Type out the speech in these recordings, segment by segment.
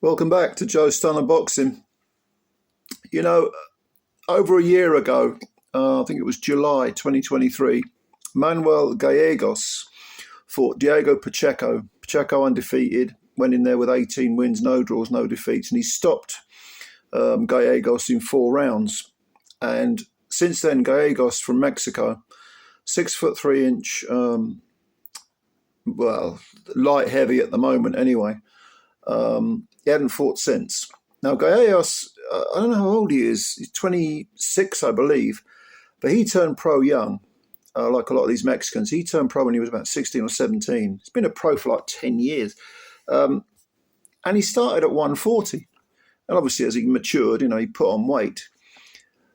Welcome back to Joe Stunner Boxing. You know, over a year ago, I think it was July 2023, Manuel Gallegos fought Diego Pacheco. Pacheco undefeated, went in there with 18 wins, no draws, no defeats, and he stopped Gallegos in 4 rounds. And since then, Gallegos from Mexico, 6'3" well, light heavy at the moment anyway. He hadn't fought since. Now, Gallegos, I don't know how old he is. He's 26, I believe. But he turned pro young, like a lot of these Mexicans. He turned pro when he was about 16 or 17. He's been a pro for like 10 years. And he started at 140. And obviously, as he matured, he put on weight.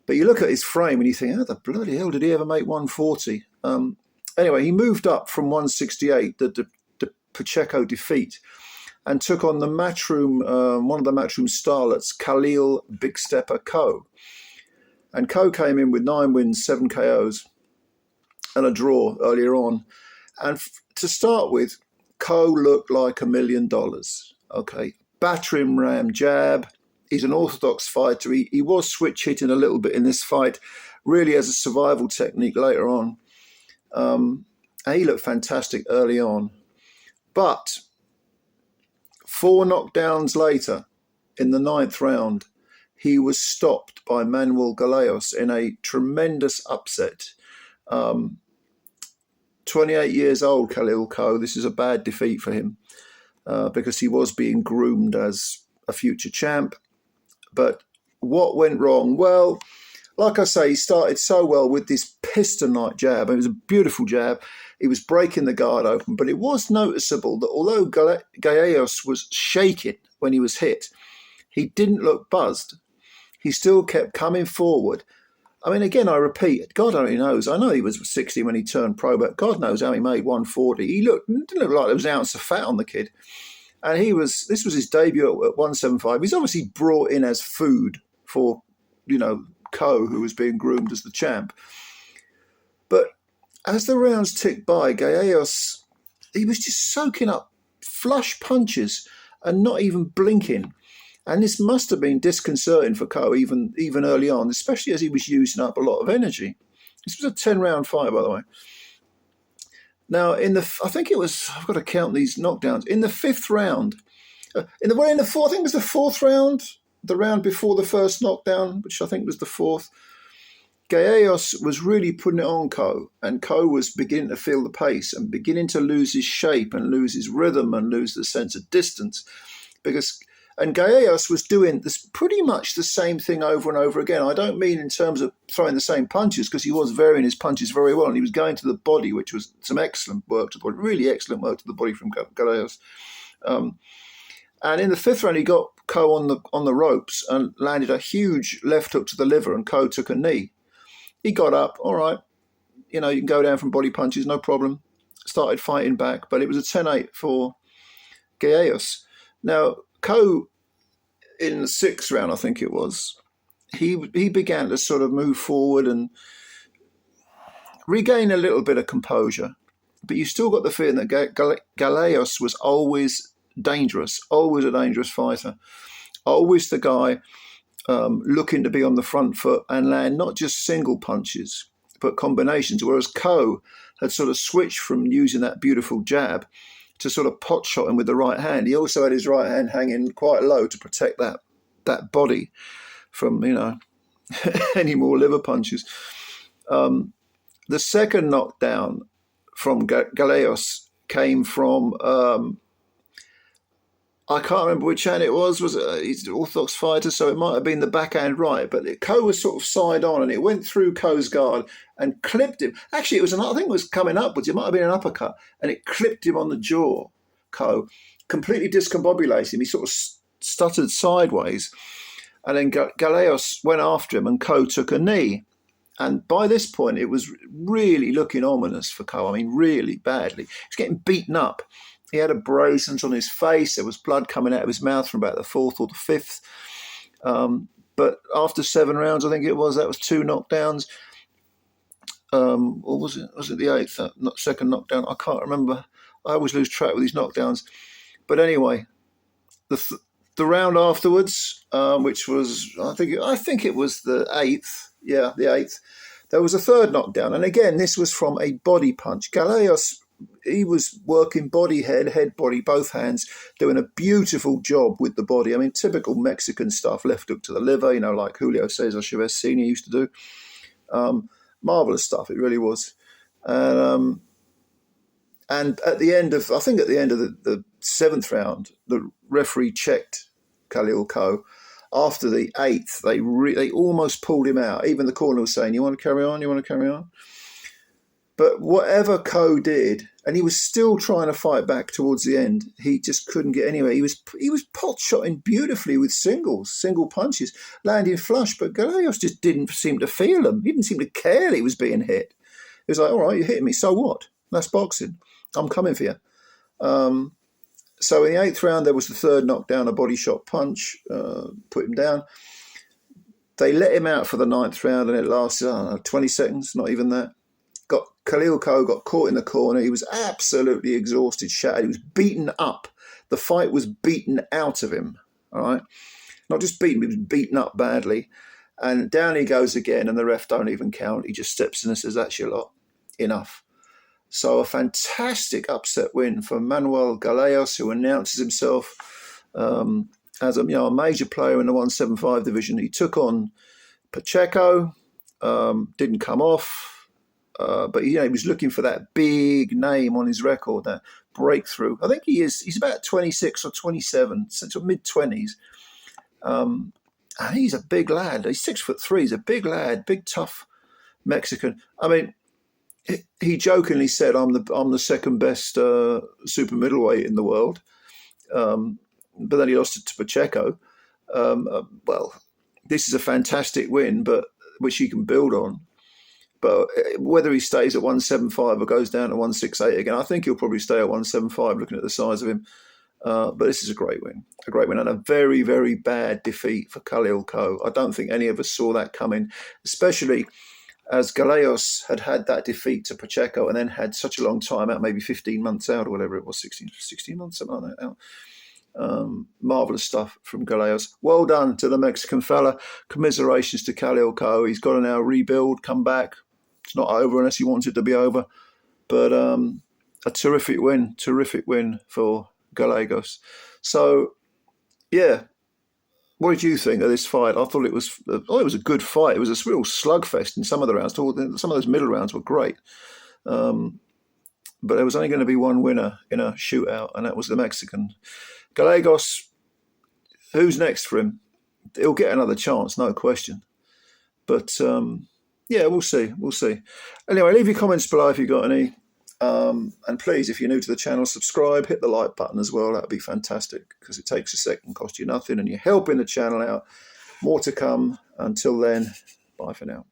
But you look at his frame and you think, how the bloody hell did he ever make 140? Anyway, he moved up from 168, the Pacheco defeat, and took on the Matchroom, one of the Matchroom starlets, Khalil Big Stepper Coe. And Coe came in with 9 wins, 7 KOs, and a draw earlier on. And to start with, Coe looked like $1 million. Okay, battering ram jab. He's an orthodox fighter. He was switch hitting a little bit in this fight, really as a survival technique later on. And he looked fantastic early on. But 4 knockdowns later, in the 9th round, he was stopped by Manuel Gallegos in a tremendous upset. 28 years old, Khalil Coe. This is a bad defeat for him because he was being groomed as a future champ. But what went wrong? Well, like I say, he started so well with this piston-like jab. It was a beautiful jab. He was breaking the guard open, but it was noticeable that although Gallegos was shaking when he was hit, he didn't look buzzed. He still kept coming forward. I mean, again, I repeat, God only knows. I know he was 60 when he turned pro, but God knows how he made 140. He didn't look like there was an ounce of fat on the kid. And this was his debut at 175. He's obviously brought in as food for, Coe, who was being groomed as the champ. But as the rounds ticked by, Gallegos, he was just soaking up flush punches and not even blinking. And this must have been disconcerting for Coe even early on, especially as he was using up a lot of energy. This was a 10-round fight, by the way. Now, I think it was, I've got to count these knockdowns. In the 5th round, I think it was the 4th round, the round before the first knockdown, which I think was the 4th, Gallegos was really putting it on Coe, and Coe was beginning to feel the pace and beginning to lose his shape and lose his rhythm and lose the sense of distance. And Gallegos was doing this pretty much the same thing over and over again. I don't mean in terms of throwing the same punches, because he was varying his punches very well, and he was going to the body, which was some excellent work to the body, really excellent work to the body from Gallegos. And in the 5th round, he got Coe on the ropes and landed a huge left hook to the liver, and Coe took a knee. He got up, all right, you can go down from body punches, no problem. Started fighting back, but it was a 10-8 for Gallegos. Now, Coe, in the 6th round, I think it was, he began to sort of move forward and regain a little bit of composure. But you still got the feeling that Gallegos was always dangerous, always a dangerous fighter, always the guy looking to be on the front foot and land not just single punches, but combinations, whereas Coe had sort of switched from using that beautiful jab to sort of pot shot him with the right hand. He also had his right hand hanging quite low to protect that body from, any more liver punches. The second knockdown from Gallegos came from, I can't remember which hand it was. He's an orthodox fighter, so it might have been the backhand right. But Coe was sort of side on, and it went through Coe's guard and clipped him. Actually, I think it was coming upwards. It might have been an uppercut, and it clipped him on the jaw. Coe completely discombobulated him. He sort of stuttered sideways, and then Gallegos went after him, and Coe took a knee. And by this point, it was really looking ominous for Coe. I mean, really badly. He was getting beaten up. He had abrasions on his face. There was blood coming out of his mouth from about the 4th or the 5th. But after 7 rounds, I think it was, that was 2 knockdowns. Or was it the 8th, second knockdown? I can't remember. I always lose track with these knockdowns. But anyway, the round afterwards, which was I think it was the 8th. Yeah, the 8th. There was a third knockdown, and again this was from a body punch. Galos, he was working body, head, body, both hands, doing a beautiful job with the body. I mean, typical Mexican stuff, left hook to the liver, like Julio Cesar Chavez Sr. used to do. Marvelous stuff, it really was. And at the end of, the 7th round, the referee checked Khalil Coe. After the 8th, they almost pulled him out. Even the corner was saying, "You want to carry on? You want to carry on?" But whatever Coe did, and he was still trying to fight back towards the end, he just couldn't get anywhere. He was pot-shotting beautifully with single punches, landing flush, but Gallegos just didn't seem to feel them. He didn't seem to care that he was being hit. He was like, "All right, you're hitting me, so what? That's boxing. I'm coming for you." So in the 8th round, there was the third knockdown, a body shot punch, put him down. They let him out for the 9th round, and it lasted, 20 seconds, not even that. Khalil Coe got caught in the corner. He was absolutely exhausted, shattered. He was beaten up. The fight was beaten out of him, all right? Not just beaten, he was beaten up badly. And down he goes again, and the ref don't even count. He just steps in and says, "That's your lot. Enough." So a fantastic upset win for Manuel Gallegos, who announces himself as a major player in the 175 division. He took on Pacheco, didn't come off. But he was looking for that big name on his record, that breakthrough. I think he's about 26 or 27, so mid-20s. And he's a big lad. He's 6'3". He's a big lad, big tough Mexican. I mean, he jokingly said, "I'm the second best super middleweight in the world." But then he lost it to Pacheco. Well, this is a fantastic win, but which he can build on. But whether he stays at 175 or goes down to 168 again, I think he'll probably stay at 175 looking at the size of him. But this is a great win, and a very, very bad defeat for Khalil Coe. I don't think any of us saw that coming, especially as Gallegos had that defeat to Pacheco and then had such a long time out, maybe 15 months out or whatever it was, 16 months, something like that out. Marvellous stuff from Gallegos. Well done to the Mexican fella. Commiserations to Khalil Coe. He's got to now rebuild, come back. It's not over unless he wants it to be over. But a terrific win for Gallegos. So, yeah. What did you think of this fight? I thought it was a good fight. It was a real slugfest in some of the rounds. Some of those middle rounds were great. But there was only going to be one winner in a shootout, and that was the Mexican. Gallegos, who's next for him? He'll get another chance, no question. But, yeah, we'll see. Anyway, leave your comments below if you've got any. And please, if you're new to the channel, subscribe, hit the like button as well. That would be fantastic because it takes a second, cost you nothing, and you're helping the channel out. More to come. Until then, bye for now.